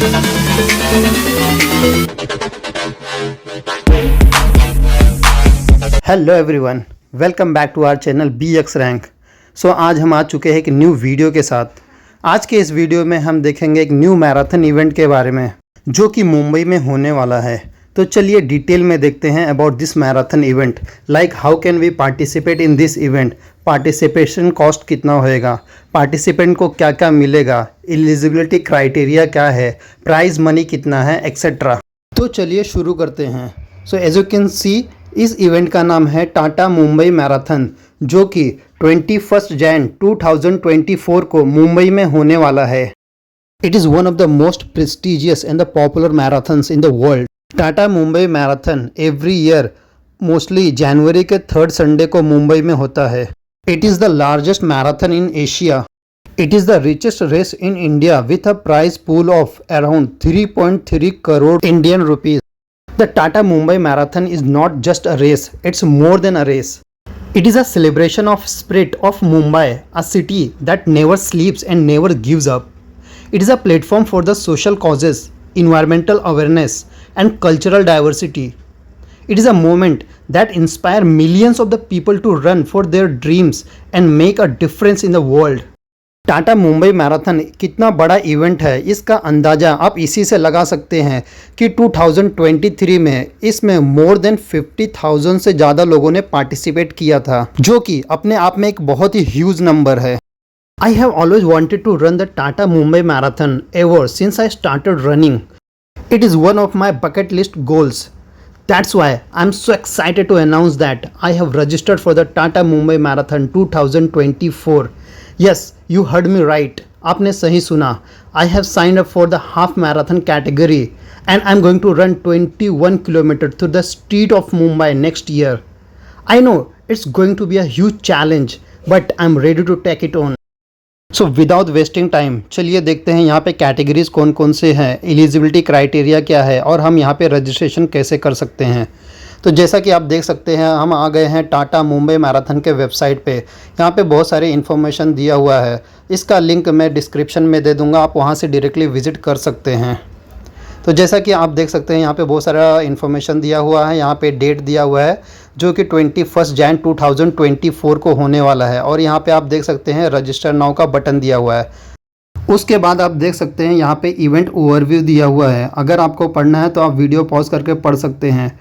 Hello everyone, welcome back to our channel BX rank. आज हम आ चुके हैं एक न्यू वीडियो के साथ। आज के इस वीडियो में हम देखेंगे एक न्यू मैराथन इवेंट के बारे में जो कि मुंबई में होने वाला है। तो चलिए डिटेल में देखते हैं about this marathon event, like how can we participate in this event, participation cost कितना होएगा, पार्टिसिपेंट को क्या क्या मिलेगा, एलिजिबिलिटी क्राइटेरिया क्या है, प्राइज मनी कितना है, एक्सेट्रा। तो चलिए शुरू करते हैं। एज यू कैन सी, इस इवेंट का नाम है टाटा मुंबई मैराथन, जो कि 21 जैन 2024 को मुंबई में होने वाला है। It is one of the most prestigious and the popular marathons in the world. Tata Mumbai marathon every year mostly जनवरी के 3rd संडे को मुंबई में होता है। It is the largest marathon in Asia. It is the richest race in India with a prize pool of around 3.3 crore Indian rupees. The Tata Mumbai Marathon is not just a race, it's more than a race. It is a celebration of spirit of Mumbai, a city that never sleeps and never gives up. It is a platform for the social causes, environmental awareness and cultural diversity. It is a moment that inspires millions of the people to run for their dreams and make a difference in the world. Tata Mumbai marathon कितना बड़ा event है, इसका अंदाज़ा आप इसी से लगा सकते हैं कि 2023 में इसमें मोर देन 50,000 से ज़्यादा लोगों ने पार्टिसिपेट किया था, जो कि अपने आप में एक बहुत ही ह्यूज नंबर है। I have always wanted to run the Tata Mumbai marathon ever since I started running. It is one of my bucket list goals. That's why I'm so excited to announce that I have registered for the Tata Mumbai Marathon 2024. Yes, you heard me right. आपने सही सुना। I have signed up for the half marathon category and I'm going to run 21 kilometers through the street of Mumbai next year. I know it's going to be a huge challenge, but I'm ready to take it on. So without wasting time चलिए देखते हैं यहाँ पे categories कौन कौन से हैं, eligibility criteria क्या है और हम यहाँ पे रजिस्ट्रेशन कैसे कर सकते हैं। तो जैसा कि आप देख सकते हैं, हम आ गए हैं टाटा मुंबई मैराथन के वेबसाइट पे। यहाँ पे बहुत सारे इन्फॉर्मेशन दिया हुआ है, इसका लिंक मैं डिस्क्रिप्शन में दे दूँगा, आप वहाँ से डायरेक्टली विजिट कर सकते हैं। तो जैसा कि आप देख सकते हैं, यहाँ पे बहुत सारा इन्फॉर्मेशन दिया हुआ है। यहाँ पे डेट दिया हुआ है जो कि 21 जैन 2024 को होने वाला है और यहाँ पे आप देख सकते हैं रजिस्टर नाउ का बटन दिया हुआ है। उसके बाद आप देख सकते हैं यहाँ पे इवेंट ओवरव्यू दिया हुआ है। अगर आपको पढ़ना है तो आप वीडियो पॉज करके पढ़ सकते हैं।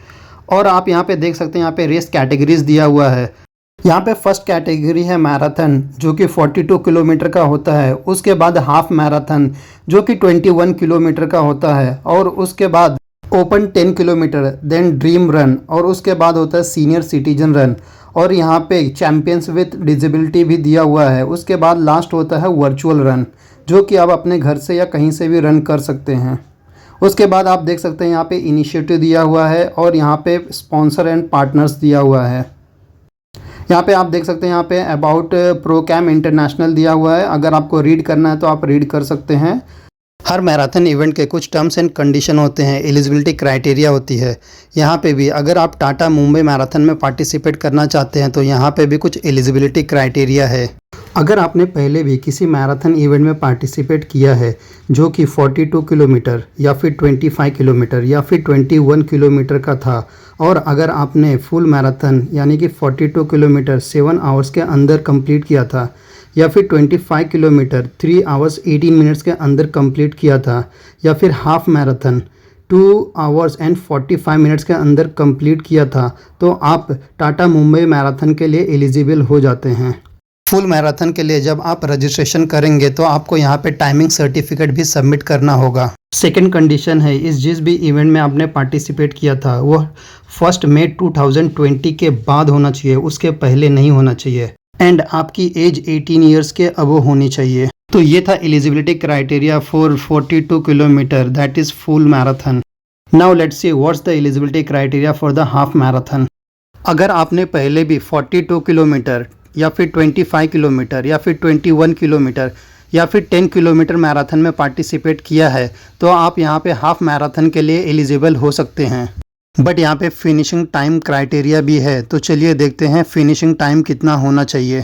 और आप यहाँ पे देख सकते हैं, यहाँ पे रेस कैटेगरीज दिया हुआ है। यहाँ पे फर्स्ट कैटेगरी है मैराथन, जो कि 42 किलोमीटर का होता है। उसके बाद हाफ मैराथन जो कि 21 किलोमीटर का होता है और उसके बाद open 10 kilometre, then dream run और उसके बाद होता है सीनियर सिटीजन रन और यहाँ पे चैम्पियंस विथ डिसेबिलिटी भी दिया हुआ है। उसके बाद लास्ट होता है वर्चुअल रन, जो कि आप अपने घर से या कहीं से भी रन कर सकते हैं। उसके बाद आप देख सकते हैं यहाँ पे इनिशिएटिव दिया हुआ है और यहाँ पे स्पॉन्सर एंड पार्टनर्स दिया हुआ है। यहाँ पे आप देख सकते हैं यहाँ पे अबाउट प्रोकैम इंटरनेशनल दिया हुआ है। अगर आपको रीड करना है तो आप रीड कर सकते हैं। हर मैराथन इवेंट के कुछ टर्म्स एंड कंडीशन होते हैं, एलिजिबिलिटी क्राइटेरिया होती है। यहाँ पे भी अगर आप टाटा मुंबई मैराथन में पार्टिसिपेट करना चाहते हैं तो यहाँ पे भी कुछ एलिजिबिलिटी क्राइटेरिया है। अगर आपने पहले भी किसी मैराथन इवेंट में पार्टिसिपेट किया है जो कि 42 किलोमीटर या फिर 25 किलोमीटर या फिर 21 किलोमीटर का था, और अगर आपने फुल मैराथन यानी कि 42 किलोमीटर 7 आवर्स के अंदर कंप्लीट किया था या फिर 25 किलोमीटर 3 आवर्स 18 मिनट्स के अंदर कंप्लीट किया था या फिर half marathon 2 hours and 45 minutes के अंदर कंप्लीट किया था, तो आप टाटा मुंबई मैराथन के लिए एलिजिबल हो जाते हैं। फुल मैराथन के लिए जब आप रजिस्ट्रेशन करेंगे तो आपको यहाँ पे टाइमिंग सर्टिफिकेट भी सबमिट करना होगा। सेकंड कंडीशन है, इस जिस भी इवेंट में आपने पार्टिसिपेट किया था वो 1 मई 2020 के बाद होना चाहिए, उसके पहले नहीं होना चाहिए। एंड आपकी एज 18 ईयर्स के अबव होनी चाहिए। तो ये था eligibility criteria for 42 kilometre, that is full marathon. Now let's see what's the eligibility criteria for the half marathon. अगर आपने पहले भी 42 किलोमीटर या फिर 25 किलोमीटर या फिर 21 किलोमीटर या फिर 10 किलोमीटर मैराथन में पार्टिसिपेट किया है तो आप यहाँ पे हाफ मैराथन के लिए एलिजिबल हो सकते हैं। बट यहाँ पे फिनिशिंग टाइम क्राइटेरिया भी है, तो चलिए देखते हैं फिनिशिंग टाइम कितना होना चाहिए।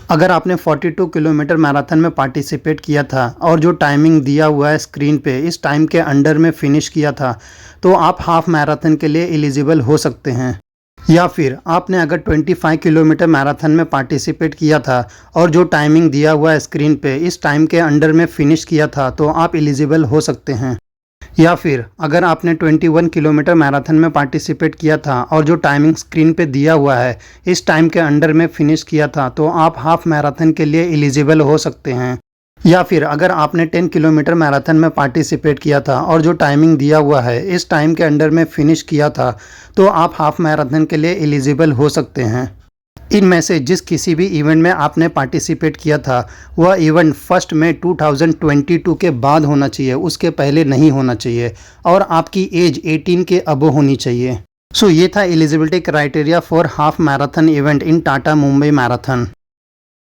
अगर आपने 42 किलोमीटर मैराथन में पार्टिसिपेट किया था और जो टाइमिंग दिया हुआ है स्क्रीन पे इस टाइम के अंडर में फिनिश किया था तो आप हाफ मैराथन के लिए एलिजिबल हो सकते हैं। या फिर आपने अगर 25 किलोमीटर मैराथन में पार्टिसिपेट किया था और जो टाइमिंग दिया हुआ है स्क्रीन पे इस टाइम के अंडर में फिनिश किया था तो आप एलिजिबल हो सकते हैं। या फिर अगर आपने 21 किलोमीटर मैराथन में पार्टिसिपेट किया था और जो टाइमिंग स्क्रीन पे दिया हुआ है इस टाइम के अंडर में फिनिश किया था तो आप हाफ मैराथन के लिए एलिजिबल हो सकते हैं। या फिर अगर आपने 10 किलोमीटर मैराथन में पार्टिसिपेट किया था और जो टाइमिंग दिया हुआ है इस टाइम के अंडर में फिनिश किया था तो आप हाफ मैराथन के लिए एलिजिबल हो सकते हैं। इनमें से जिस किसी भी इवेंट में आपने पार्टिसिपेट किया था वह इवेंट 1 मई 2022 के बाद होना चाहिए, उसके पहले नहीं होना चाहिए और आपकी एज 18 के अबव होनी चाहिए। सो ये था eligibility criteria for half marathon event in Tata Mumbai marathon.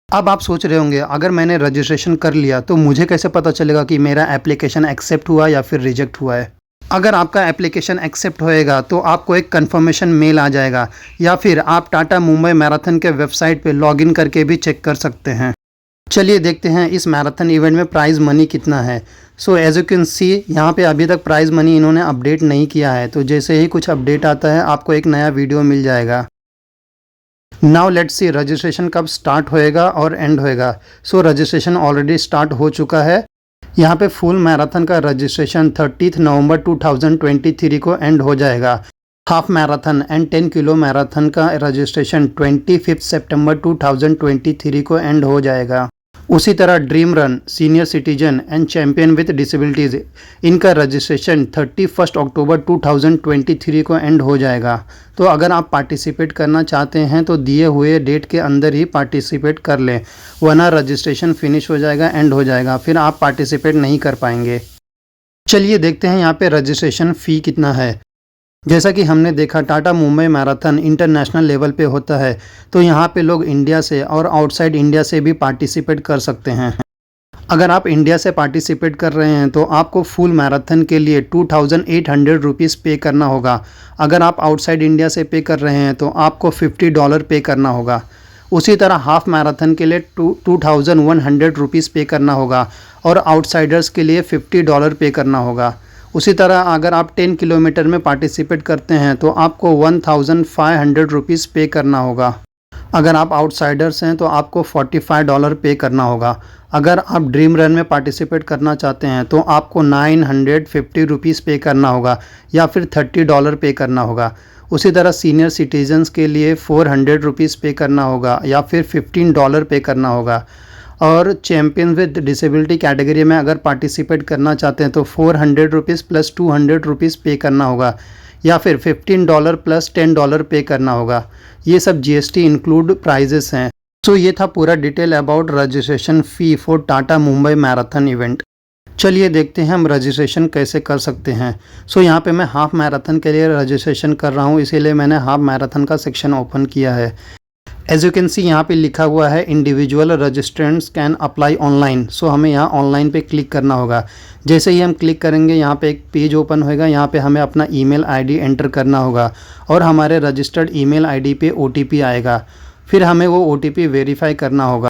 अब आप सोच रहे होंगे अगर मैंने रजिस्ट्रेशन कर लिया तो मुझे कैसे पता चलेगा कि मेरा एप्लीकेशन एक्सेप्ट हुआ या फिर रिजेक्ट हुआ है। अगर आपका एप्लीकेशन एक्सेप्ट होएगा तो आपको एक कंफर्मेशन मेल आ जाएगा या फिर आप टाटा मुंबई मैराथन के वेबसाइट पे लॉगिन करके भी चेक कर सकते हैं। चलिए देखते हैं इस मैराथन इवेंट में प्राइज़ मनी कितना है। So as you can see यहाँ पे अभी तक प्राइज़ मनी इन्होंने अपडेट नहीं किया है, तो जैसे ही कुछ अपडेट आता है आपको एक नया वीडियो मिल जाएगा। नाउ लेट्स सी रजिस्ट्रेशन कब स्टार्ट होएगा और एंड होएगा। सो रजिस्ट्रेशन ऑलरेडी स्टार्ट हो चुका है। यहाँ पे फुल मैराथन का रजिस्ट्रेशन 30 नवंबर 2023 को एंड हो जाएगा। Half marathon and 10 kilo marathon का रजिस्ट्रेशन 25 सितंबर 2023 को एंड हो जाएगा। उसी तरह dream run, senior citizen and champion with disabilities इनका रजिस्ट्रेशन 31 अक्टूबर 2023 को एंड हो जाएगा। तो अगर आप पार्टिसिपेट करना चाहते हैं तो दिए हुए डेट के अंदर ही पार्टिसिपेट कर लें, वरना रजिस्ट्रेशन फिनिश हो जाएगा, एंड हो जाएगा, फिर आप पार्टिसिपेट नहीं कर पाएंगे। चलिए देखते हैं यहाँ पे रजिस्ट्रेशन फ़ी कितना है। जैसा कि हमने देखा Tata Mumbai marathon international level पे होता है, तो यहाँ पे लोग इंडिया से और आउटसाइड इंडिया से भी पार्टिसिपेट कर सकते हैं। अगर आप इंडिया से पार्टिसिपेट कर रहे हैं तो आपको फुल मैराथन के लिए 2800 रुपीज़ पे करना होगा। अगर आप आउटसाइड इंडिया से पे कर रहे हैं तो आपको $50 पे करना होगा। उसी तरह हाफ मैराथन के लिए 2100 रुपीज़ पे करना होगा और आउटसाइडर्स के लिए $50 पे करना होगा। उसी तरह अगर आप 10 किलोमीटर में पार्टिसिपेट करते हैं तो आपको 1500 रुपीज़ पे करना होगा। अगर आप आउटसाइडर्स हैं तो आपको $45 पे करना होगा। अगर आप ड्रीम रन में पार्टिसिपेट करना चाहते हैं तो आपको 950 रुपीज़ पे करना होगा या फिर $30 पे करना होगा। उसी तरह सीनियर सिटीजन्स के लिए 400 रुपीज़ पे करना होगा या फिर $15 पे करना होगा। और चैम्पियन विद डिसेबिलिटी कैटेगरी में अगर पार्टिसिपेट करना चाहते हैं तो 400 रुपीज़ प्लस 200 रुपीज़ पे करना होगा या फिर $15 प्लस $10 पे करना होगा। ये सब GST इंक्लूड प्राइजेस हैं। सो ये था पूरा detail about registration fee for Tata Mumbai marathon event. चलिए देखते हैं हम रजिस्ट्रेशन कैसे कर सकते हैं। सो यहाँ पे मैं हाफ मैराथन के लिए रजिस्ट्रेशन कर रहा हूँ, इसीलिए मैंने हाफ मैराथन का सेक्शन ओपन किया है। एज यू कैन सी यहाँ पे लिखा हुआ है इंडिविजुअल रजिस्ट्रेंट्स कैन अप्लाई ऑनलाइन। सो हमें यहाँ ऑनलाइन पे क्लिक करना होगा। जैसे ही हम क्लिक करेंगे यहाँ पे एक पेज ओपन होएगा। यहाँ पे हमें अपना ईमेल आईडी एंटर करना होगा और हमारे रजिस्टर्ड ईमेल आईडी पे OTP आएगा। फिर हमें वो OTP वेरीफाई करना होगा।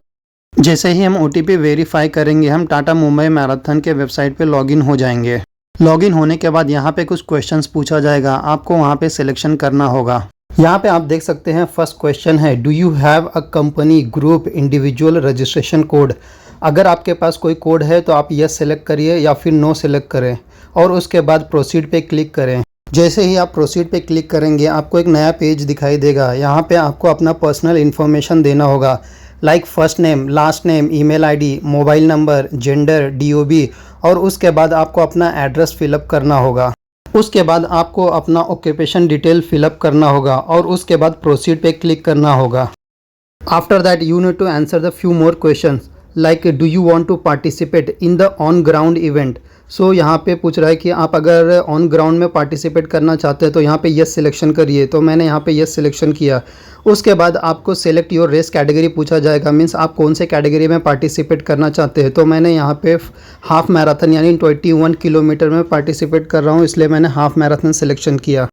जैसे ही हम OTP वेरीफाई करेंगे हम टाटा मुंबई मैराथन के वेबसाइट पे लॉगिन हो जाएंगे। लॉगिन होने के बाद यहाँ पे कुछ क्वेश्चंस पूछा जाएगा, आपको वहाँ पे सिलेक्शन करना होगा। यहाँ पे आप देख सकते हैं फर्स्ट क्वेश्चन है do you have a company group individual registration code. अगर आपके पास कोई कोड है तो आप यस सेलेक्ट करिए या फिर नो सेलेक्ट करें और उसके बाद प्रोसीड पे क्लिक करें। जैसे ही आप प्रोसीड पे क्लिक करेंगे आपको एक नया पेज दिखाई देगा। यहाँ पे आपको अपना पर्सनल इन्फॉर्मेशन देना होगा, like first name, last name, email ID, mobile number, gender, DOB और उसके बाद आपको अपना एड्रेस फिलअप करना होगा। उसके बाद आपको अपना ऑक्यूपेशन डिटेल फिलअप करना होगा और उसके बाद प्रोसीड पे क्लिक करना होगा। After that you need to answer the few more questions like do you want to participate in the on ground event. So यहाँ पे पूछ रहा है कि आप अगर ऑन ग्राउंड में पार्टिसिपेट करना चाहते हैं तो यहाँ पे यस सिलेक्शन करिए। तो मैंने यहाँ पे यस सिलेक्शन किया। उसके बाद आपको सेलेक्ट योर रेस कैटेगरी पूछा जाएगा, मीन्स आप कौन से कैटेगरी में पार्टिसिपेट करना चाहते हैं। तो मैंने यहाँ पे हाफ मैराथन यानी 21 किलोमीटर में पार्टिसिपेट कर रहा हूँ, इसलिए मैंने हाफ मैराथन सिलेक्शन किया।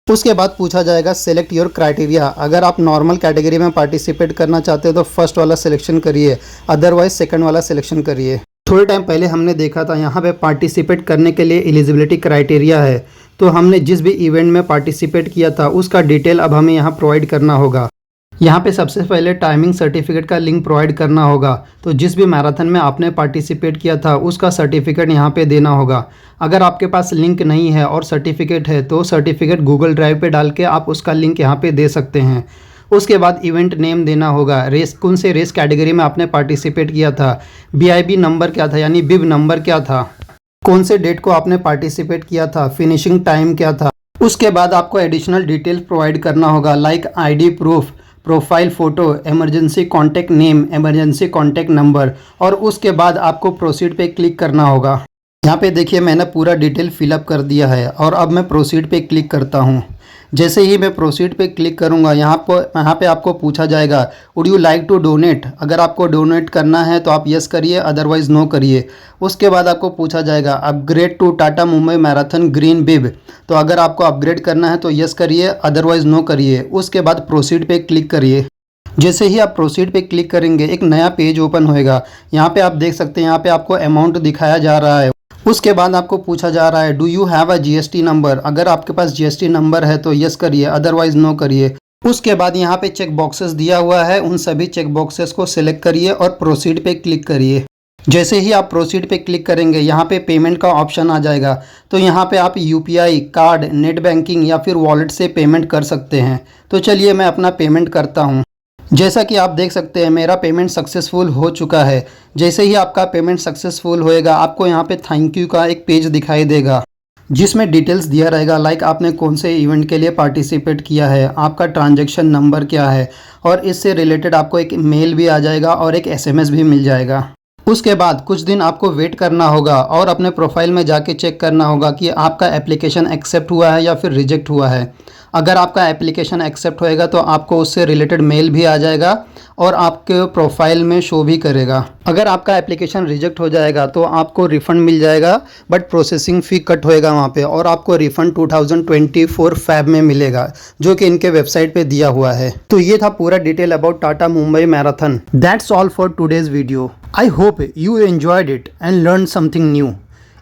उसके बाद पूछा जाएगा सेलेक्ट योर क्राइटेरिया। अगर आप नॉर्मल कैटेगरी में पार्टिसिपेट करना चाहते हो तो फर्स्ट वाला सिलेक्शन करिए, अदरवाइज सेकंड वाला सिलेक्शन करिए। थोड़े टाइम पहले हमने देखा था यहाँ पे पार्टिसिपेट करने के लिए एलिजिबिलिटी क्राइटेरिया है, तो हमने जिस भी इवेंट में पार्टिसिपेट किया था उसका डिटेल अब हमें यहाँ प्रोवाइड करना होगा। यहाँ पे सबसे पहले टाइमिंग सर्टिफिकेट का लिंक प्रोवाइड करना होगा। तो जिस भी मैराथन में आपने पार्टिसिपेट किया था उसका सर्टिफिकेट यहाँ पे देना होगा। अगर आपके पास लिंक नहीं है और सर्टिफिकेट है तो सर्टिफिकेट गूगल ड्राइव पे डाल के आप उसका लिंक यहाँ पे दे सकते हैं। उसके बाद इवेंट नेम देना होगा, रेस कौन से रेस कैटेगरी में आपने पार्टिसिपेट किया था, BIB नंबर क्या था यानी बिब नंबर क्या था, कौन से डेट को आपने पार्टिसिपेट किया था, फिनिशिंग टाइम क्या था। उसके बाद आपको एडिशनल डिटेल्स प्रोवाइड करना होगा like ID proof, profile photo, emergency contact name, emergency contact number, और उसके बाद आपको प्रोसीड पे क्लिक करना होगा। यहाँ पे देखिए मैंने पूरा डिटेल फिलअप कर दिया है और अब मैं प्रोसीड पे क्लिक करता हूँ। जैसे ही मैं प्रोसीड पे क्लिक करूँगा यहाँ पे आपको पूछा जाएगा would you like to donate. अगर आपको डोनेट करना है तो आप यस करिए, अदरवाइज़ नो करिए। उसके बाद आपको पूछा जाएगा upgrade to Tata Mumbai marathon green bib. तो अगर आपको अपग्रेड करना है तो यस करिए, अदरवाइज़ नो करिए। उसके बाद प्रोसीड पे क्लिक करिए। जैसे ही आप प्रोसीड पे क्लिक करेंगे एक नया पेज ओपन होएगा। यहाँ पे आप देख सकते हैं यहाँ पे आपको अमाउंट दिखाया जा रहा है। उसके बाद आपको पूछा जा रहा है do you have a GST number. अगर आपके पास GST नंबर है तो यस करिए, अदरवाइज नो करिए। उसके बाद यहाँ पे चेक बॉक्सेस दिया हुआ है, उन सभी चेक बॉक्सेस को सिलेक्ट करिए और प्रोसीड पे क्लिक करिए। जैसे ही आप प्रोसीड पे क्लिक करेंगे यहाँ पे पेमेंट का ऑप्शन आ जाएगा। तो यहाँ पे आप UPI, कार्ड, नेट बैंकिंग या फिर वॉलेट से पेमेंट कर सकते हैं। तो चलिए मैं अपना पेमेंट करता हूँ। जैसा कि आप देख सकते हैं मेरा पेमेंट सक्सेसफुल हो चुका है। जैसे ही आपका पेमेंट सक्सेसफुल होएगा आपको यहाँ पे थैंक यू का एक पेज दिखाई देगा जिसमें डिटेल्स दिया रहेगा लाइक आपने कौन से इवेंट के लिए पार्टिसिपेट किया है, आपका ट्रांजैक्शन नंबर क्या है, और इससे रिलेटेड आपको एक मेल भी आ जाएगा और एक SMS भी मिल जाएगा। उसके बाद कुछ दिन आपको वेट करना होगा और अपने प्रोफाइल में जाके चेक करना होगा कि आपका एप्लीकेशन एक्सेप्ट हुआ है या फिर रिजेक्ट हुआ है। अगर आपका एप्लीकेशन एक्सेप्ट होएगा तो आपको उससे रिलेटेड मेल भी आ जाएगा और आपके प्रोफाइल में शो भी करेगा। अगर आपका एप्लीकेशन रिजेक्ट हो जाएगा तो आपको रिफ़ंड मिल जाएगा, बट प्रोसेसिंग फ़ी कट होएगा वहाँ पे, और आपको रिफ़ंड 2024 फ़ैब में मिलेगा जो कि इनके वेबसाइट पे दिया हुआ है। तो ये था पूरा detail about Tata Mumbai marathon. That's all for today's video. I hope you enjoyed it and learned something new.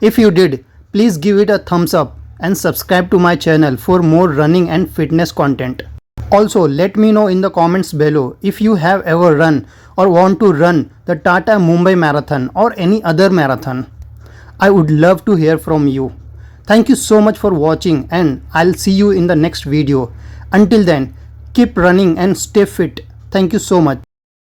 If you did, please give it a thumbs up and subscribe to my channel for more running and fitness content. Also, let me know in the comments below if you have ever run or want to run the Tata Mumbai Marathon or any other marathon. I would love to hear from you. Thank you so much for watching and I'll see you in the next video. Until then, keep running and stay fit. Thank you so much.